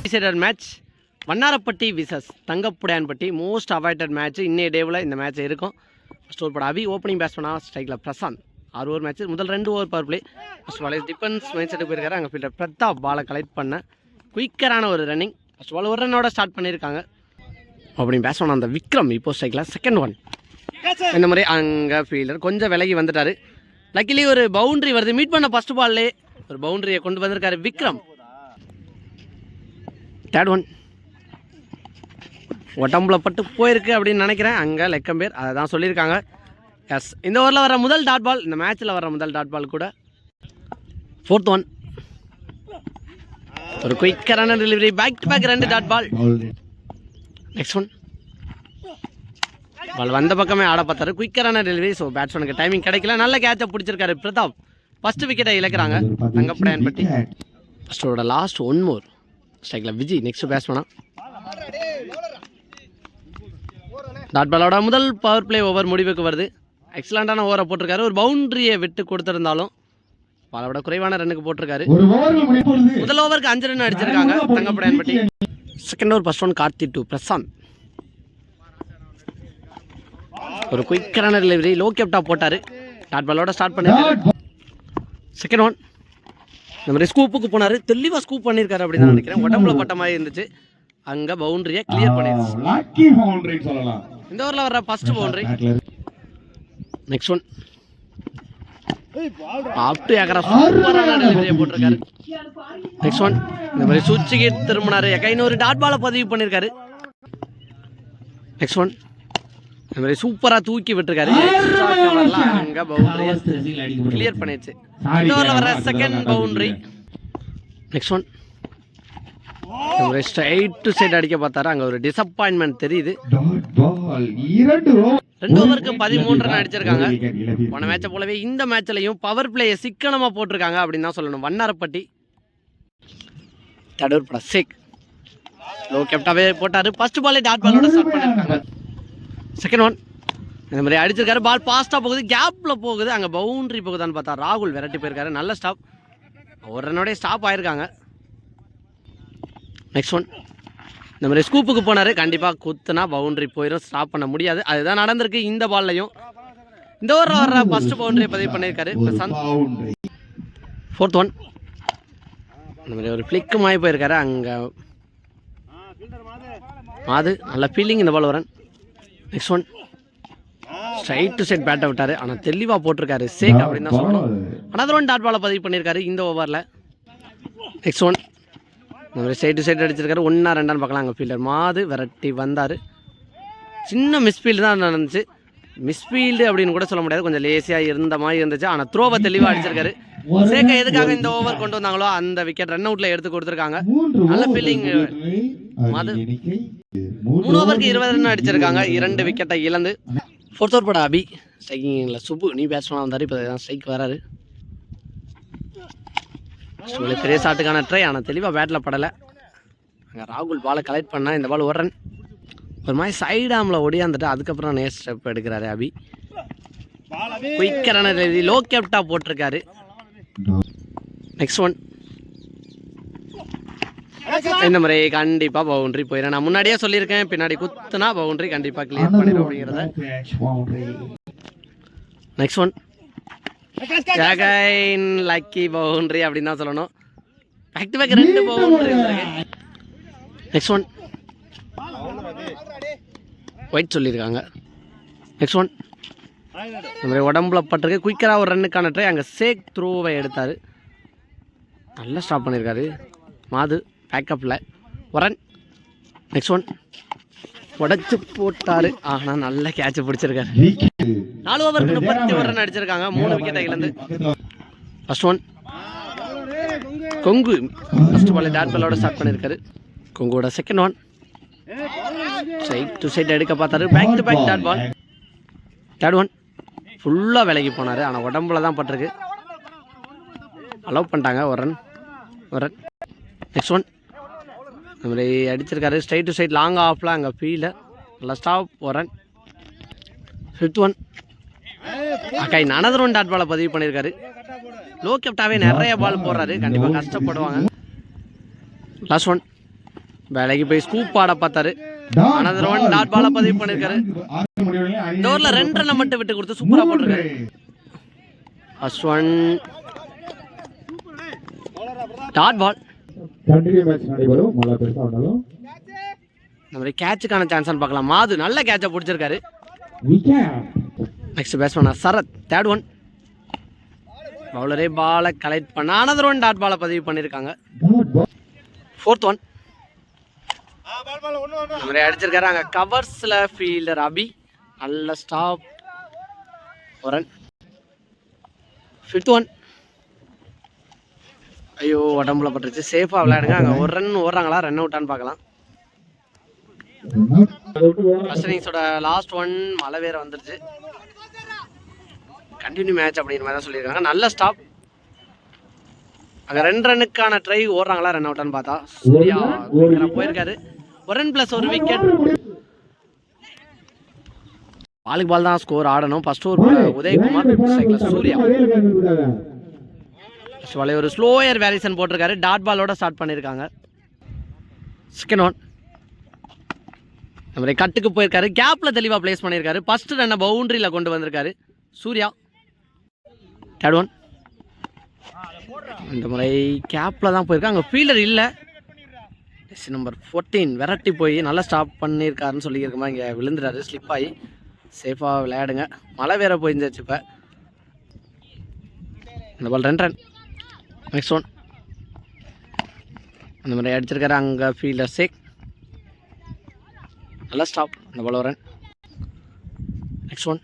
Decided match Vannarappatti versus Thangappudaiyanpatti most avoided match. இன்னைய டேவில் இந்த மேட்ச் இருக்கும். ஃபர்ஸ்ட் ஓவர் அவி ஓப்பனிங் பேட்ஸ் பண்ணா ஸ்ட்ரைக்கில் பிரசாந்த் 6 ஓவர் மேட்ச். முதல் 2 over power play. First ball defence mind செட்டுக்கு போயிருக்காரு. அங்கே ஃபீல்டர் பிரதாப் பாலை கலெக்ட் பண்ண குயிக்கரான ஒரு ரன்னிங். ஃபர்ஸ்ட் பால் ஒரு ரன்னோட ஸ்டார்ட் பண்ணியிருக்காங்க. ஓப்பனிங் பேட்ஸ் பண்ண அந்த விக்ரம் இப்போ ஸ்ட்ரைக்கில் செகண்ட் ஒன். இந்த மாதிரி அங்கே ஃபீல்டர் கொஞ்சம் விலகி வந்துட்டார். லக்கிலி ஒரு பவுண்டரி வருது. மீட் பண்ண ஃபர்ஸ்ட் பால்லே ஒரு பவுண்டரியை கொண்டு வந்திருக்காரு விக்ரம். தேர்ட் ஒன் உடம்புல பட்டு போயிருக்கு அப்படின்னு நினைக்கிறேன். அங்கே லெக்கம்பேர் அதை தான் சொல்லியிருக்காங்க. எஸ், இந்த ஓவரில் வர முதல் டாட் பால், இந்த மேட்ச்சில் வர முதல் டாட் பால் கூட. ஃபோர்த் ஒன் ஒரு குயிக்கரான delivery. Back to back 2 dot ball. Next one ball வந்த பக்கமே ஆட பார்த்தாரு. குயிக்கரான டெலிவரி. ஸோ பேட்ஸ்மேனுக்கு டைமிங் கிடைக்கல. நல்ல கேட்சை பிடிச்சிருக்காரு பிரதாப். ஃபர்ஸ்ட் விக்கெட்டை இழக்கிறாங்க தங்கப்புடையான்பட்டி. ஃபர்ஸ்டோட லாஸ்ட் 1 மோர் ஸ்ட்ரைக்கில் விஜய் நெக்ஸ்ட் பேட்ஸ்மேனா. டாட் பாலோட முதல் பவர் பிளே ஓவர் முடிவுக்கு வருது. எக்ஸலண்டான ஓவரை போட்டிருக்காரு. ஒரு பவுண்டரியை விட்டு கொடுத்துருந்தாலும் பாலோட குறைவான ரன்னுக்கு போட்டிருக்காரு. முதல் ஓவருக்கு 5 ரன் அடிச்சிருக்காங்க Thangappudaiyanpatti. Second over first one Karthi to Prashanth. ஒரு குயிக்கரான டெலிவரி. லோ கேப்டா போட்டார். டாட் பாலோட ஸ்டார்ட் பண்ணிருக்காரு. செகண்ட் ஒன் இந்த மாதிரி ஸ்கூப்புக்கு போனார். தெளிவாக ஸ்கூப் பண்ணியிருக்காரு அப்படின்னு தான் நினைக்கிறேன். உடம்புல பட்ட மாதிரி இருந்துச்சு. அங்கே பவுண்டரியை கிளியர் பண்ணிடுச்சு. இந்த ஓவரில் வர்ற ஃபர்ஸ்ட் பவுண்டரி. நெக்ஸ்ட் ஒன் ஆப்டு ஏக்கரா சூப்பரான டெலிவரியை போட்டிருக்காரு. நெக்ஸ்ட் ஒன் இந்த மாதிரி சுவிட்சுக்கு திரும்பினாரு. இன்னொரு டாட் பாலை பதிவு பண்ணியிருக்காரு. நெக்ஸ்ட் ஒன் இந்த மாதிரி சூப்பராக தூக்கி விட்டுருக்காரு. அங்கே பவுண்டரியை கிளியர் பண்ணிடுச்சு. இந்த ஓவரில் வர second boundary. Next one straight to side அடிக்க பார்த்தாரு. அங்கே ஒரு டிசப்பாயின்மெண்ட் தெரியுது. 2 ஓவருக்கு 13 ரன் அடிச்சிருக்காங்க. போன மேட்சை போலவே இந்த மேட்ச்லையும் பவர் பிளேயை சிக்கனமாக போட்டிருக்காங்க அப்படின்னு தான் சொல்லணும். வண்ணாரப்பட்டி தடூர் பட சேக் லோ கேப்டாவே போட்டார். ஃபர்ஸ்ட் பாலே டாட் பாலோட ஸ்டார்ட் பண்ணியிருக்காங்க. செகண்ட் ஒன் இந்த மாதிரி அடிச்சிருக்காரு. பால் ஃபாஸ்ட்டாக போகுது. கேப்பில் போகுது. அங்கே பவுண்டரி போகுதான்னு பார்த்தா ராகுல் விரட்டி போயிருக்காரு. நல்ல ஸ்டாப். ஒரு ரன்னோடய ஸ்டாப் ஆயிருக்காங்க. நெக்ஸ்ட் ஒன் இந்த மாதிரி ஸ்கூப்புக்கு போனார். கண்டிப்பாக குத்துனா பவுண்டரி போயிடும். ஸ்டாப் பண்ண முடியாது. அதுதான் நடந்திருக்கு இந்த பால்லையும். இந்த ஓவரில் வர்ற ஃபர்ஸ்ட் பவுண்டரியை பதிவு பண்ணியிருக்காரு பிரசாந்த். ஃபோர்த் ஒன் இந்த மாதிரி ஒரு ஃப்ளிக்கு மாறி போயிருக்காரு. அங்கே மாது நல்ல ஃபீல்டிங். இந்த பால் வரன். Next one straight to set பேட்டை விட்டார். ஆனால் தெளிவாக போட்டிருக்காரு சேக் அப்படின்னு தான் சொல்லணும். ஆனால் ஒன் டாட் பாலை பதிவு பண்ணியிருக்காரு இந்த ஓவரில். நெக்ஸ்ட் ஒன் இந்த மாதிரி சைடு சைடு அடிச்சிருக்காரு. 1 2 பார்க்கலாம். அங்கே ஃபீல்டர் மாது விரட்டி வந்தார். சின்ன மிஸ்ஃபீல்டு தான் நடந்துச்சு. மிஸ்ஃபீல்டு அப்படின்னு கூட சொல்ல முடியாது. கொஞ்சம் லேசியாக இருந்த மாதிரி இருந்துச்சு. ஆனால் த்ரோவை தெளிவாக அடிச்சிருக்காரு. சேக்கை எதுக்காக இந்த ஓவர் கொண்டு வந்தாங்களோ அந்த விக்கெட் ரன் அவுட்டில் எடுத்து கொடுத்துருக்காங்க. நல்ல ஃபீல்டிங் மாது. 3 ஓவருக்கு 20 ரன் அடிச்சிருக்காங்க. 2 விக்கெட்டை இழந்து. ஃபோர்த் ஓவர் பட அபி ஸ்ட்ரைக்கிங்கில் சுப்பு நீ பேட்ஸ்மேனாக வந்தார். இப்போ தான் ஸ்ட்ரைக் வராரு. பெரிய ஷாட்டுக்கான ட்ரை. ஆனால் தெளிவாக பேட்டில் படலை. அங்கே ராகுல் பாலை கலெக்ட் பண்ணால் இந்த பால் 1 ரன். ஒரு மாதிரி சைடு ஆமில் ஒடியாந்துட்டு அதுக்கப்புறம் நேர் ஸ்டெப் எடுக்கிறாரு அபி. குயிக்கரான டெலிவரி. லோ கேப்டா போட்டிருக்காரு. நெக்ஸ்ட் ஒன் இந்த மாதிரி கண்டிப்பாக பவுண்டரி போயிடும். நான் முன்னாடியே சொல்லியிருக்கேன். பின்னாடி குத்துனா பவுண்டரி கண்டிப்பாக கிளியர் பண்ணிடும் அப்படிங்கிறத. நெக்ஸ்ட் ஒன் லக்கி பவுண்டரி அப்படின்னு தான் சொல்லணும். Back to back 2 boundary. Next one wide சொல்லியிருக்காங்க. நெக்ஸ்ட் ஒன் இந்த மாதிரி உடம்புல பட்டிருக்கு. குயிக்கராக ஒரு ரன்னுக்கான ட்ரை. அங்கே சேக் த்ரோவை எடுத்தார். நல்லா ஸ்டாப் பண்ணியிருக்காரு மாது பேக்கப்பில் 1 ரன். நெக்ஸ்ட் ஒன் உடச்சு போட்டார். ஆனால் நல்ல கேட்சை பிடிச்சிருக்காரு. 4 ஓவருக்கு 31 ரன் அடிச்சிருக்காங்க. 3 விக்கெட்டை இழந்து. First one Kongu first ball dot பாலோட ஸ்டார்ட் பண்ணியிருக்காரு. கொங்குவோட second one side to side எடுக்க பார்த்தாரு. Back to back dot ball. Third one ஃபுல்லாக விலகி போனார். ஆனால் உடம்புல தான் பட்டிருக்கு. அலோவ் பண்ணிட்டாங்க. 1 ரன் 1 ரன். நெக்ஸ்ட் ஒன் இந்த மாதிரி அடிச்சிருக்காரு. ஸ்ட்ரைட் டு சைட் லாங் ஆஃபில் அங்கே ஃபீல்டர் நல்லா ஸ்டாப். 1 ரன். ஃபிஃப்த் ஒன் அக்கா அனதர் ஒன் டாட் பாலை பதிவு பண்ணியிருக்காரு. லோ கேப்டாவே நிறைய பால் போடுறாரு. கண்டிப்பாக கஷ்டப்படுவாங்க. லாஸ்ட் ஒன் வேலைக்கு போய் ஸ்கூப் ஆட பார்த்தாரு. அனதர் ஒன் டாட் பாலை பதிவு பண்ணியிருக்காரு. இந்த ஓவரில் 2 ரன்னை மட்டும் விட்டு கொடுத்து சூப்பராக போட்டிருக்காரு. First one dot ball. நம்ம கேட்சுக்கான சான்ஸ் பார்க்கலாம். மாது நல்ல கேட்சை பிடிச்சிருக்காரு. Next batsman Sarath. Third one பவுலரே பாலை கலெக்ட் பண்ண அனதர் ஒன் டாட் பாலை பதிவு பண்ணியிருக்காங்க. ஃபோர்த் ஒன் நம்ம அடிச்சிருக்காரு. அங்கே கவர்ஸில் ஃபீல்டர் அபி நல்ல ஸ்டாப். ஒரு ரன். ஃபிஃப்த் ஒன் ஐயோ உடம்புல பட்டுருச்சு. சேஃபாக விளையாடுங்க. அங்கே ஒரு ரன் ஓடுறாங்களா, ரன் அவுட்டான்னு பார்க்கலாம். ஃபர்ஸ்ட் இன்னிங்ஸோட லாஸ்ட் ஒன் மழை வேற வந்துருச்சு. கண்டினியூ மேட்ச் அப்படிங்கிற மாதிரி தான் சொல்லியிருக்காங்க. நல்ல ஸ்டாப். அங்கே 2 ரன்னுக்கான ட்ரை ஓடுறாங்களா, ரன் அவுட்டான்னு பார்த்தா சூர்யா போயிருக்காரு. 1 ரன் ப்ளஸ் 1 விக்கெட். பாலுக்கு பால் தான் ஸ்கோர் ஆடணும். ஃபர்ஸ்ட் ஓவர் உதயகுமார், சூர்யா ஒரு ஸ்லோயர் வேரியேஷன் போட்டிருக்காரு. டாட் பாலோட ஸ்டார்ட் பண்ணியிருக்காங்க. செகண்ட் ஒன் நம்ம கட்டுக்கு போயிருக்காரு. கேப்ல தெளிவாக பிளேஸ் பண்ணியிருக்காரு. ஃபர்ஸ்ட் ரன்னை பவுண்டரியில் கொண்டு வந்திருக்காரு சூர்யா. தேர்ட் ஒன் இந்த முறை கேப்ல தான் போயிருக்காங்க. அங்கே ஃபீல்டர் இல்லை. நம்பர் 14 விரட்டி போய் நல்லா ஸ்டாப் பண்ணியிருக்காருன்னு சொல்லியிருக்கோமா. இங்கே விழுந்துறாரு. ஸ்லிப் ஆகி சேஃபாக விளையாடுங்க. மழை வேற போயிருந்துச்சு. இப்போ இந்த பால் 2 ரன். நெக்ஸ்ட் ஒன் அந்த மாதிரி அடிச்சிருக்காரு. அங்கே ஃபீல்டர் சேக் நல்லா ஸ்டாப். இந்த ball 1 run. Next one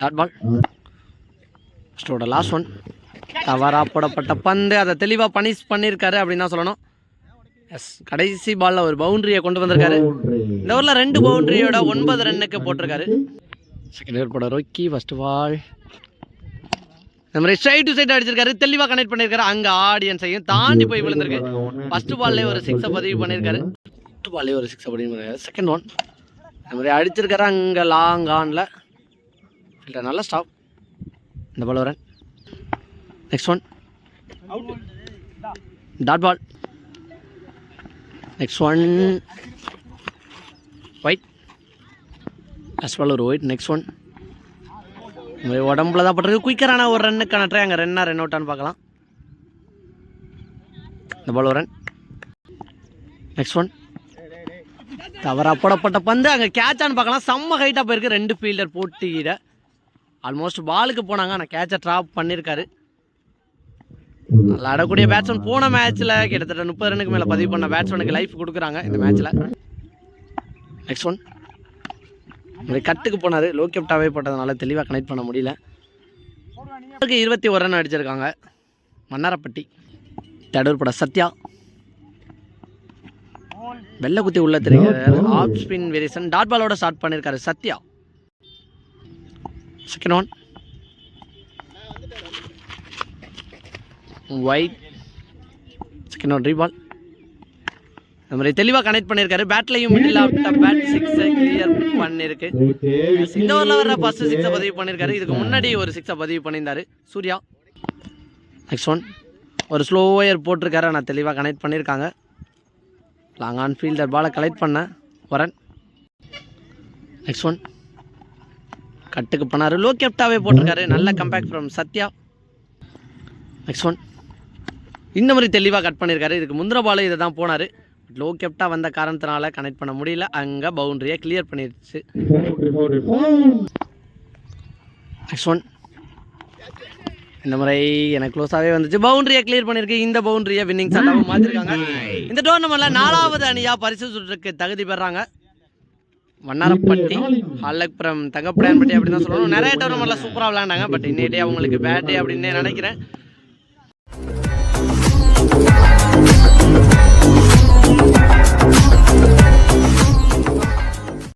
dot ball. ஃபர்ஸ்டோட லாஸ்ட் ஒன் தவறா போடப்பட்ட பந்து. அதை தெளிவாக பனிஷ் பண்ணியிருக்காரு அப்படின்னு தான் சொல்லணும். எஸ் கடைசி பாலில் ஒரு பவுண்டரியை கொண்டு வந்திருக்காரு. இந்த ஓவரில் 2 பவுண்டரியோட 9 ரன்னுக்கு போட்டிருக்காரு. செகண்ட் ஓவர் போட ரோக்கி. ஃபர்ஸ்ட் பால் இந்த மாதிரி ஸ்ட்ரைட் டு சைட் அடிச்சிருக்காரு. தெளிவாக கனெக்ட் பண்ணியிருக்காரு. அங்கே ஆடியன்ஸையும் தாண்டி போய் விழுந்திருக்கு. ஃபர்ஸ்ட் பால்லே ஒரு 6 பதிவு பண்ணியிருக்காரு. ஃபர்ஸ்ட் பால்லே ஒரு 6 பதிவு பண்ணியிருக்காரு. செகண்ட் ஒன் இந்த மாதிரி அடிச்சிருக்காரு. அங்கே லாங் ஆனில் இல்லை நல்ல ஸ்டாப். இந்த ball 1 run. Next one dot ball. Next one wide. Last ball ஒரு ஒயிட். நெக்ஸ்ட் ஒன் உடம்புல தான் பட்டிருக்கு. குயிக்கரான ஒரு ரன்னுக்கான ட்ரை. அங்கே ரன் அவுட்டான்னு பார்க்கலாம். இந்த பால் 1 ரன். நெக்ஸ்ட் ஒன் தவறா போடப்பட்ட பந்து. அங்கே கேட்சான்னு பார்க்கலாம். செம்ம ஹைட்டாக போயிருக்கு. 2 ஃபீல்டர் போட்டியிட ஆல்மோஸ்ட் பாலுக்கு போனாங்க. ஆனால் கேட்சை ட்ராப் பண்ணியிருக்காரு. நல்லா ஆடக்கூடிய பேட்ஸ்மேன். போன மேட்ச்சில் கிட்டத்தட்ட 30 ரன்னுக்கு மேலே பதிவு பண்ண பேட்ஸ்மேனுக்கு லைஃப் கொடுக்குறாங்க இந்த மேட்ச்சில். நெக்ஸ்ட் ஒன் கட்டுக்கு போனார். லோ கேப்டாவே போட்டதுனால தெளிவாக கனெக்ட் பண்ண முடியல. 21 ரன் அடிச்சிருக்காங்க மன்னாரப்பட்டி. தடூர் பட சத்யா வெள்ளை குத்தி உள்ள தெரிகிறார். ஆஃப் ஸ்பின் வேரியேஷன் டாட் பாலோட ஸ்டார்ட் பண்ணியிருக்காரு Sathya. Second one wide. Second one ரீபால். இந்த மாதிரி தெளிவாக கனெக்ட் பண்ணியிருக்காரு. பேட்லையும் middle off the bat 6 clear பண்ணியிருக்கு. இந்த ஓவரில் வர ஃபர்ஸ்ட் 6 பதிவு பண்ணியிருக்காரு. இதுக்கு முன்னாடி ஒரு 6 பதிவு பண்ணியிருந்தாரு சூர்யா. நெக்ஸ்ட் ஒன் ஒரு ஸ்லோயர் போட்டிருக்காரு. ஆனால் தெளிவாக கனெக்ட் பண்ணியிருக்காங்க. லாங் ஆன் ஃபீல்டர் பாலை கலெக்ட் பண்ண 1 ரன். நெக்ஸ்ட் ஒன் கட்டுக்கு பண்ணார். லோ கேப்டாவே போட்டிருக்காரு. நல்ல compact from Sathya. Next one இந்த மாதிரி தெளிவாக கட் பண்ணியிருக்காரு. இதுக்கு முந்திர பால் இதை தான் போனார். லோ கேப்டாக வந்த காரணத்தினால கனெக்ட் பண்ண முடியல. அங்கே பவுண்டரியை கிளியர் பண்ணிடுச்சு. நெக்ஸ்ட் ஒன் இந்த முறை எனக்கு க்ளோஸாகவே வந்துச்சு. பவுண்டரியை கிளியர் பண்ணியிருக்கு. இந்த பவுண்டரியை வின்னிங் ஷாட்டாகவும் மாற்றிருக்காங்க. இந்த டோர்னமெண்ட்டில் 4வது அணியாக பரிசு சுற்றுக்கு தகுதி பெறாங்க மன்னாரப்பட்டி. ஹல்லக்புரம் தங்கப்படையான்பட்டி அப்படின்னு தான் சொல்லணும். நிறைய டோர்னமெண்ட்டில் சூப்பராக விளையாண்டாங்க. பட் இன்னைக்கு அவங்களுக்கு பேட் டே அப்படின்னு நினைக்கிறேன்.